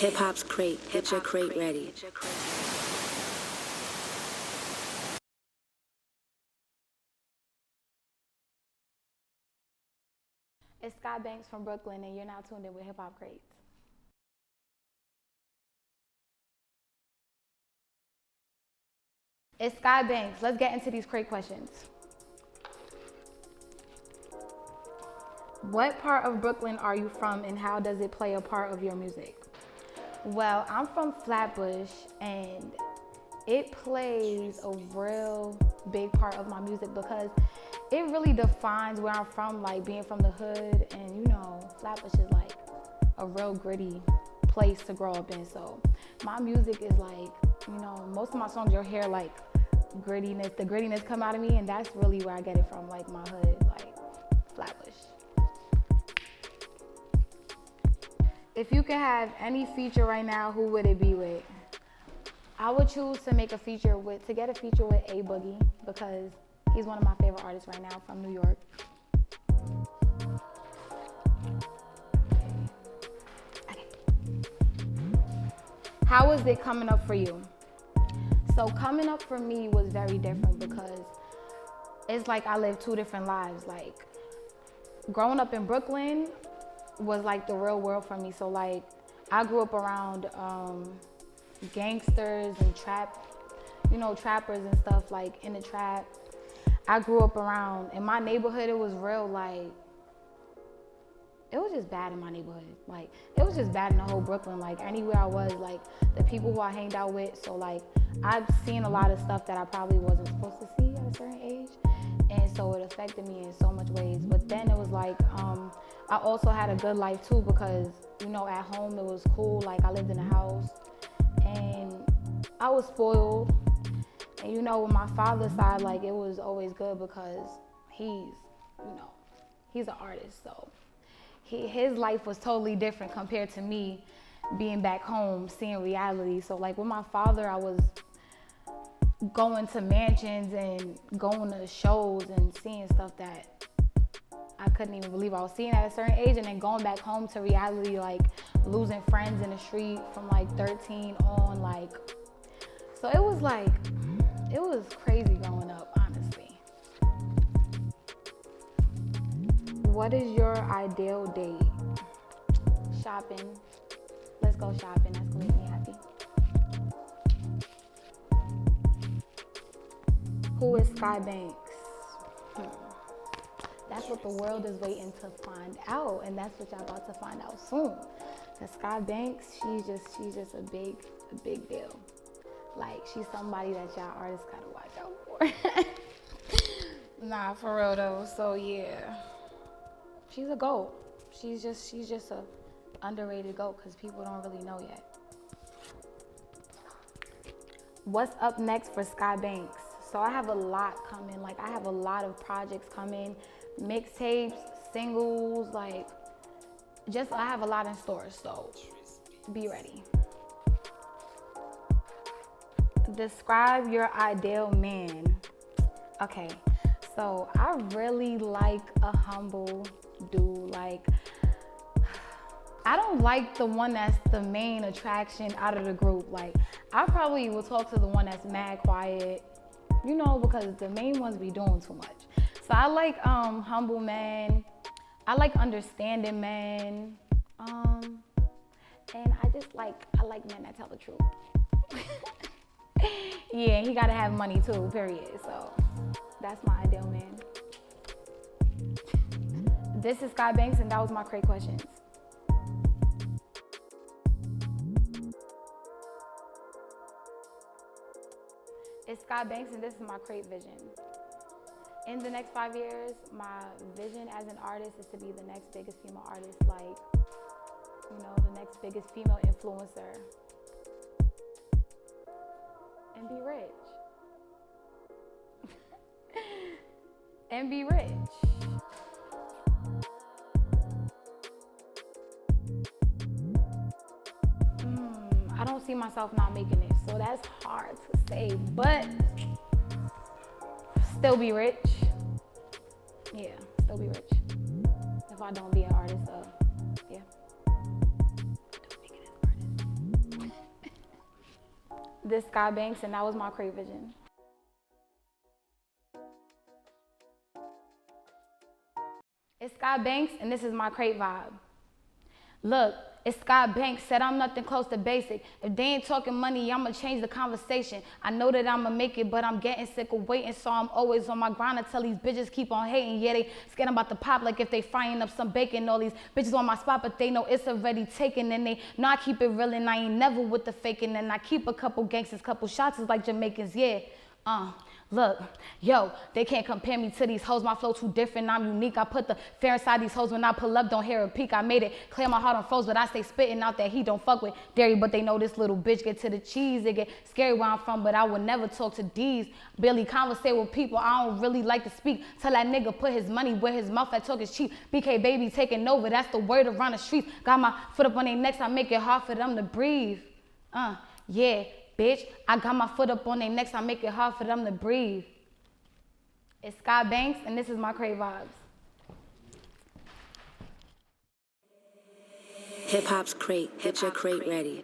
Hip hop's crate. Get your crate ready. It's Sky Banks from Brooklyn, and you're now tuned in with Hip Hop Crates. It's Sky Banks. Let's get into these crate questions. What part of Brooklyn are you from, and how does it play a part of your music? Well, I'm from Flatbush, and it plays a real big part of my music because it really defines where I'm from, like being from the hood. And you know, Flatbush is like a real gritty place to grow up in. So my music is like, you know, most of my songs you'll hear like grittiness, the grittiness come out of me, and that's really where I get it from, like my hood, like Flatbush. If you could have any feature right now, who would it be with? I would choose to get a feature with A Boogie because he's one of my favorite artists right now from New York. Okay. How was it coming up for you? So coming up for me was very different because it's like I lived two different lives. Like growing up in Brooklyn was like the real world for me. So like I grew up around gangsters and trappers and stuff, like in the trap. I grew up around, in my neighborhood, it was real, like, it was just bad in my neighborhood. Like, it was just bad in the whole Brooklyn, like anywhere I was, like the people who I hanged out with. So like, I've seen a lot of stuff that I probably wasn't supposed to see at a certain age. And so it affected me in so much ways. But then it was like, I also had a good life too because, you know, at home it was cool. Like I lived in a house and I was spoiled. And you know, with my father's side, like it was always good because he's an artist. So his life was totally different compared to me being back home, seeing reality. So like with my father, I was going to mansions and going to shows and seeing stuff that I couldn't even believe I was seeing at a certain age, and then going back home to reality, like losing friends in the street from like 13 on, like, so it was crazy growing up, honestly. What is your ideal date? Shopping. Let's go shopping. That's gonna make me happy. Who is Sky Banks? That's what the world is waiting to find out, and that's what y'all about to find out soon. Cause Sky Banks, she's just a big deal. Like she's somebody that y'all artists gotta watch out for. Nah, for real though. So yeah, she's a GOAT. She's just a underrated GOAT because people don't really know yet. What's up next for Sky Banks? So I have a lot coming. Like I have a lot of projects coming, mixtapes, singles, like I have a lot in store. So be ready. Describe your ideal man. Okay, so I really like a humble dude. Like, I don't like the one that's the main attraction out of the group. Like, I probably will talk to the one that's mad quiet, you know, because the main ones be doing too much. So I like humble men. I like understanding men. And I like men that tell the truth. Yeah, he gotta have money too, period. So that's my ideal man. This is Sky Banks, and that was my crate questions. It's Sky Banks, and this is my crate vision. In the next 5 years, my vision as an artist is to be the next biggest female artist, like, you know, the next biggest female influencer. And be rich. And be rich. I don't see myself not making it, so that's hard to say, but still be rich. Yeah, still be rich. If I don't be an artist, yeah. Don't make it as an artist. this Sky Banks, and that was my cratevision. It's Sky Banks, and this is my crate vibe. Look, it's Sky Banks, said I'm nothing close to basic. If they ain't talking money, I'ma change the conversation. I know that I'ma make it, but I'm getting sick of waiting, so I'm always on my grind until these bitches keep on hating. Yeah, they scared I'm about to pop like if they frying up some bacon. All these bitches on my spot, but they know it's already taken, and they know I keep it real, and I ain't never with the faking, and I keep a couple gangsters, couple shots is like Jamaicans, yeah. Look, yo, they can't compare me to these hoes. My flow too different, I'm unique. I put the fair inside these hoes. When I pull up, don't hear a peak. I made it clear my heart on froze, but I stay spitting out that he don't fuck with dairy. But they know this little bitch get to the cheese. It get scary where I'm from, but I would never talk to D's. Barely conversate with people, I don't really like to speak. Tell that nigga put his money where his mouth at, talk is cheap. BK baby taking over, that's the word around the streets. Got my foot up on their necks, I make it hard for them to breathe. Yeah. Bitch, I got my foot up on their necks, I make it hard for them to breathe. It's Sky Banks, and this is my crate vibes. Hip hop's crate. Get your crate ready.